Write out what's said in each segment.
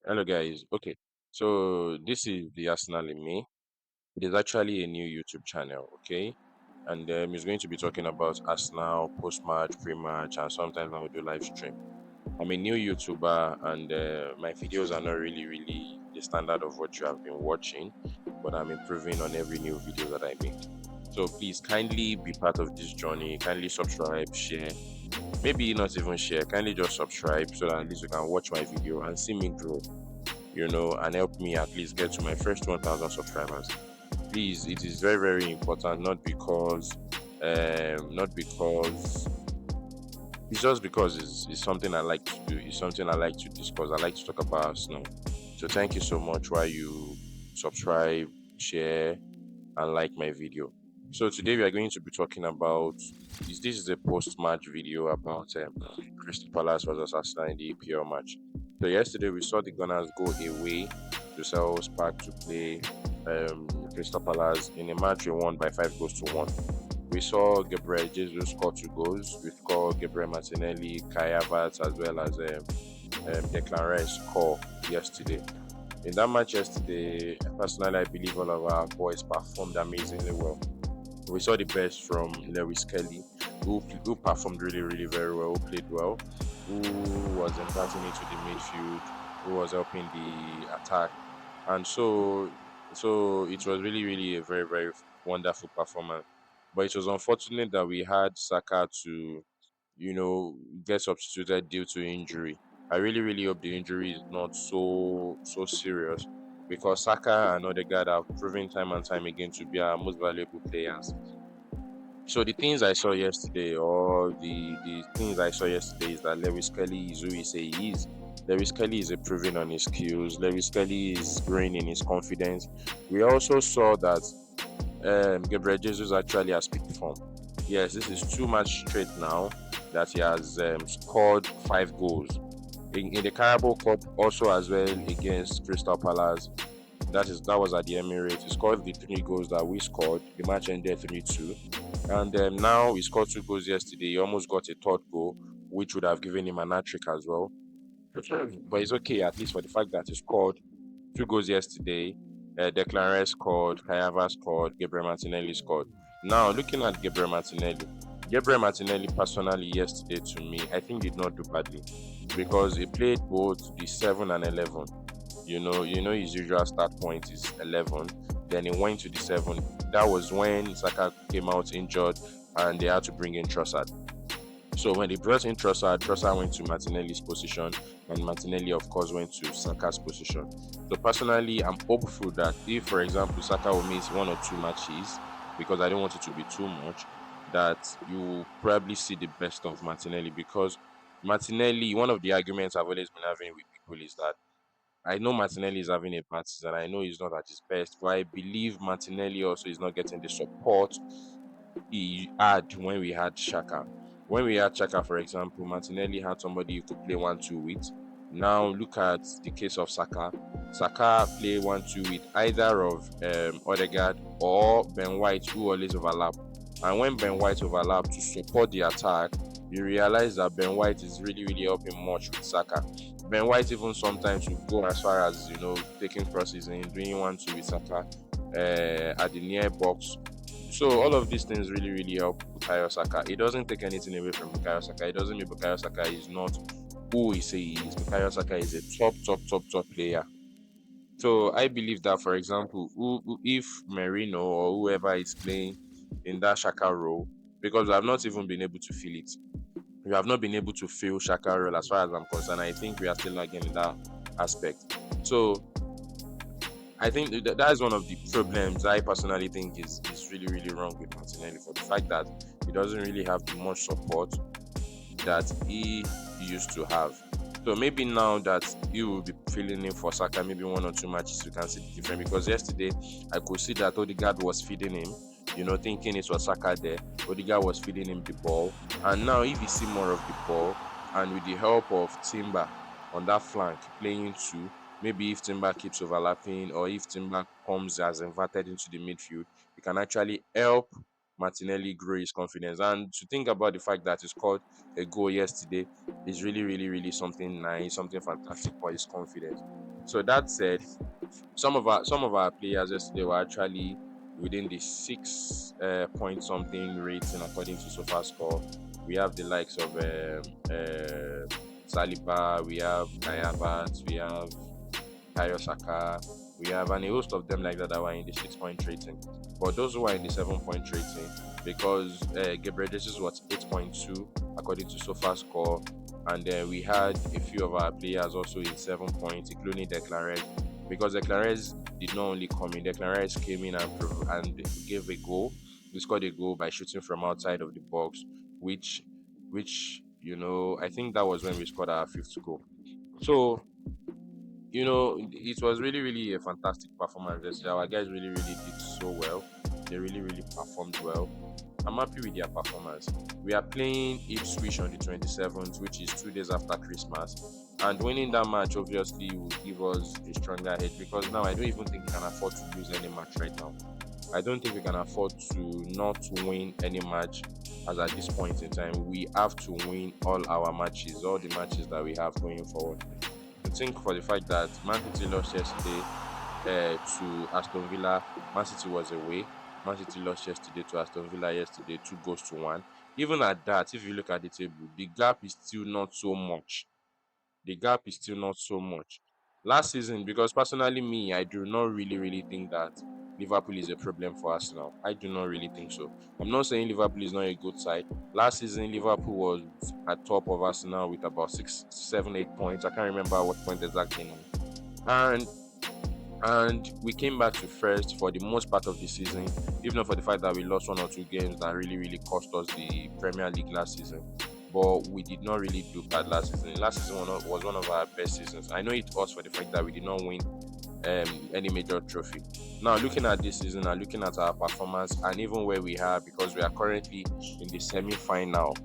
Hello, guys. Okay, so this is the Arsenal in me. It is actually a new YouTube channel, okay? And it's going to be talking about Arsenal post-match, pre-match, and sometimes I will do live stream. I'm a new YouTuber, and my videos are not really the standard of what you have been watching, but I'm improving on every new video that I make. So please kindly be part of this journey. Kindly subscribe, share. Maybe not even share. Kindly just subscribe so that at least you can watch my video and see me grow, and help me at least get to my first 1,000 subscribers. Please, it is very important. Not because it's just because it's something I like to do. It's something I like to discuss. I like to talk about Arsenal. So thank you so much while you subscribe, share, and like my video. So today we are going to be talking about this is a post-match video about Crystal Palace versus Arsenal in the EPL match. So yesterday we saw the Gunners go away to Selhurst Park to play Crystal Palace in a match we won by 5 goals to 1. We saw Gabriel Jesus score 2 goals. We saw Gabriel Martinelli, Kai Havertz, as well as Declan Rice score yesterday. In that match yesterday, personally, I believe all of our boys performed amazingly well. We saw the best from Lewis Kelly, who performed really very well, who played well, who was inverting into the midfield, who was helping the attack, and so it was really a very wonderful performance. But it was unfortunate that we had Saka to get substituted due to injury. I really hope the injury is not so serious because Saka and Odegaard have proven time and time again to be our most valuable players. So the things I saw yesterday, or the things I saw yesterday, is that Lewis Kelly is who he say he is. Lewis Kelly is improving on his skills. Lewis Kelly is growing in his confidence. We also saw that Gabriel Jesus actually has picked form. Yes, this is 2 match straight now that he has scored 5 goals. In the Carabao Cup, also as well against Crystal Palace. That was at the Emirates. He scored the 3 goals that we scored. The match ended 3-2, and now he scored 2 goals yesterday. He almost got a third goal, which would have given him an hat-trick as well. But it's okay, at least for the fact that he scored 2 goals yesterday. Declan Rice scored, Kai Havertz scored, Gabriel Martinelli scored. Now, looking at Gabriel Martinelli personally yesterday to me, I think did not do badly because he played both the 7 and 11. You know his usual start point is 11. Then he went to the 7. That was when Saka came out injured and they had to bring in Trossard. So when they brought in Trossard went to Martinelli's position, and Martinelli, of course, went to Saka's position. So personally, I'm hopeful that if, for example, Saka will miss 1 or 2 matches, because I don't want it to be too much, that you will probably see the best of Martinelli. Because Martinelli, one of the arguments I've always been having with people is that I know Martinelli is having a bad season. I know he's not at his best, but I believe Martinelli also is not getting the support he had when we had Shaka. When we had Shaka, for example, Martinelli had somebody you could play 1-2 with. Now look at the case of Saka. Saka play 1-2 with either of Odegaard or Ben White, who always overlap. And when Ben White overlap to support the attack, you realize that Ben White is really helping much with Saka. Ben White even sometimes will go as far as taking crosses and doing 1-2 with Saka at the near box. So all of these things really help Bukayo Saka. It doesn't take anything away from Bukayo Saka. It doesn't mean Bukayo Saka is not who he say he is. Bukayo Saka is a top player. So I believe that, for example, if Merino or whoever is playing in that Shaka role, because we have not even been able to feel it. We have not been able to feel Shaka role as far as I'm concerned. I think we are still lagging in that aspect. So I think that is one of the problems I personally think is really wrong with Martinelli, for the fact that he doesn't really have the much support that he used to have. So maybe now that he will be filling in for Saka, maybe 1 or 2 matches, we can see the difference. Because yesterday I could see that Odegaard was feeding him, thinking it was Saka there. Odegaard was feeding him the ball, and now if you see more of the ball, and with the help of Timber on that flank playing two, maybe if Timber keeps overlapping or if Timber comes as inverted into the midfield, he can actually help Martinelli grow his confidence. And to think about the fact that he scored a goal yesterday is really, really, really something nice, something fantastic for his confidence. So that said, some of our players yesterday were actually within the 6 point something rating according to SofaScore. We have the likes of Saliba, we have Kayabats, we have Kayo Saka, we have and a host of them like that were in the 6 point rating. But those who are in the 7 point rating, because Gabriel Jesus was 8.2 according to SofaScore, and then we had a few of our players also in 7 points, including Declan Rice, because Declan Rice did not only come in, Declan Rice came in and gave a goal. He scored a goal by shooting from outside of the box, which I think that was when we scored our fifth goal. So it was really, really a fantastic performance yesterday. Our guys really, really did so well. They really, really performed well. I'm happy with their performance. We are playing Ipswich on the 27th, which is 2 days after Christmas. And winning that match obviously will give us a stronger edge, because now I don't even think we can afford to lose any match right now. I don't think we can afford to not win any match as at this point in time. We have to win all our matches, all the matches that we have going forward. To think for the fact that Man City lost yesterday to Aston Villa. Man City was away. Man City lost yesterday to Aston Villa yesterday, 2 goals to 1. Even at that, if you look at the table, the gap is still not so much. The gap is still not so much. Last season, because personally, me, I do not really, really think that Liverpool is a problem for Arsenal. I do not really think so. I'm not saying Liverpool is not a good side. Last season, Liverpool was at top of Arsenal with about 6, 7, 8 points. I can't remember what point exactly now. And we came back to first for the most part of the season, if not for the fact that we lost 1 or 2 games that really, really cost us the Premier League last season. But we did not really do bad last season. Last season was one of our best seasons. I know it was for the fact that we did not win any major trophy. Now, looking at this season and looking at our performance and even where we are, because we are currently in the semi-final,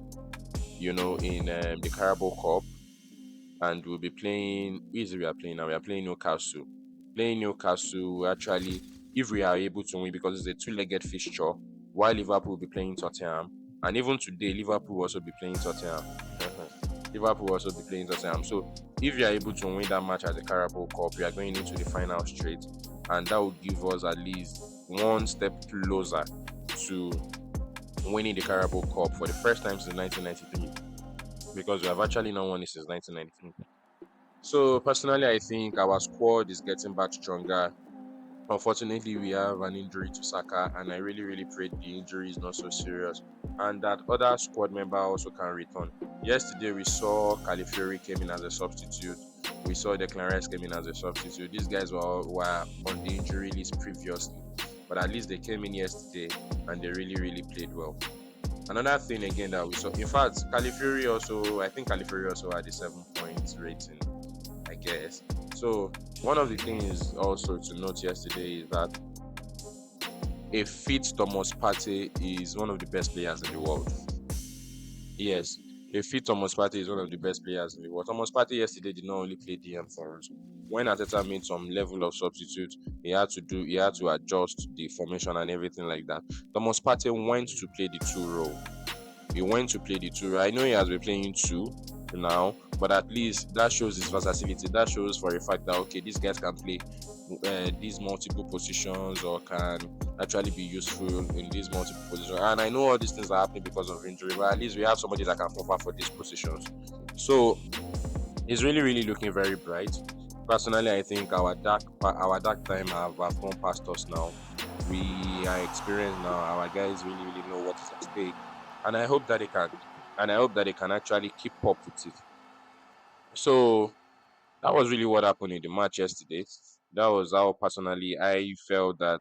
in the Carabao Cup, and we'll be playing. Who is it we are playing now? We are playing Newcastle. Playing Newcastle, actually, if we are able to win, because it's a two-legged fixture, while Liverpool will be playing Tottenham, and even today, Liverpool will also be playing Tottenham. Liverpool will also be playing Tottenham. So, if you are able to win that match at the Carabao Cup, we are going into the final straight, and that will give us at least one step closer to winning the Carabao Cup for the first time since 1993, because we have actually not won it since 1993. So personally, I think our squad is getting back stronger. Unfortunately, we have an injury to Saka, and I really, really pray the injury is not so serious, and that other squad member also can return. Yesterday, we saw Califiori came in as a substitute. We saw Declan Rice came in as a substitute. These guys were on the injury list previously, but at least they came in yesterday and they really, really played well. Another thing again that we saw, in fact, I think Califiori also had a 7 points rating, I guess. So one of the things also to note yesterday is that a fit Thomas Partey is one of the best players in the world. Yes, a fit Thomas Partey is one of the best players in the world. Thomas Partey yesterday did not only play DM for us. When Ateta made some level of substitute, he had to adjust the formation and everything like that. Thomas Partey went to play the two role. He went to play the two. I know he has been playing two now, but at least that shows his versatility. That shows for a fact that okay, these guys can play these multiple positions, or can actually be useful in these multiple positions. And I know all these things are happening because of injury, but at least we have somebody that can cover for these positions. So it's really, really looking very bright. Personally, I think our dark time have gone past us now. We are experienced now. Our guys really, really know what is at stake, and I hope that they can. And I hope that they can actually keep up with it. So that was really what happened in the match yesterday. That was how personally I felt that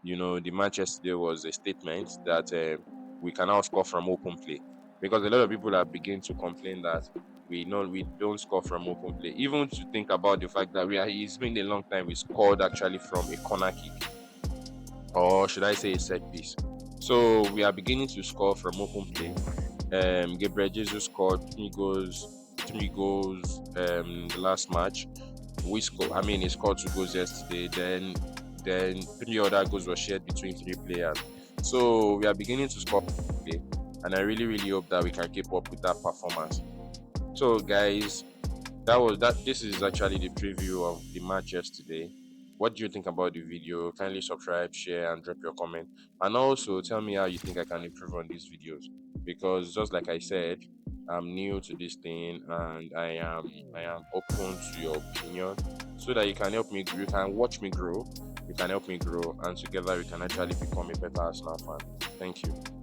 the match yesterday was a statement that we can now score from open play, because a lot of people are beginning to complain that we don't score from open play. Even to think about the fact that it's been a long time we scored actually from a corner kick, or should I say a set piece. So we are beginning to score from open play. Gabriel Jesus scored three goals the last match. He scored 2 goals yesterday. Then 3 other goals were shared between 3 players. So we are beginning to score today, and I really, really hope that we can keep up with that performance. So, guys, that was that. This is actually the preview of the match yesterday. What do you think about the video? Kindly subscribe, share, and drop your comment. And also tell me how you think I can improve on these videos. Because just like I said, I'm new to this thing and I am open to your opinion so that you can help me you can watch me grow, you can help me grow, and together we can actually become a better Arsenal fan. Thank you.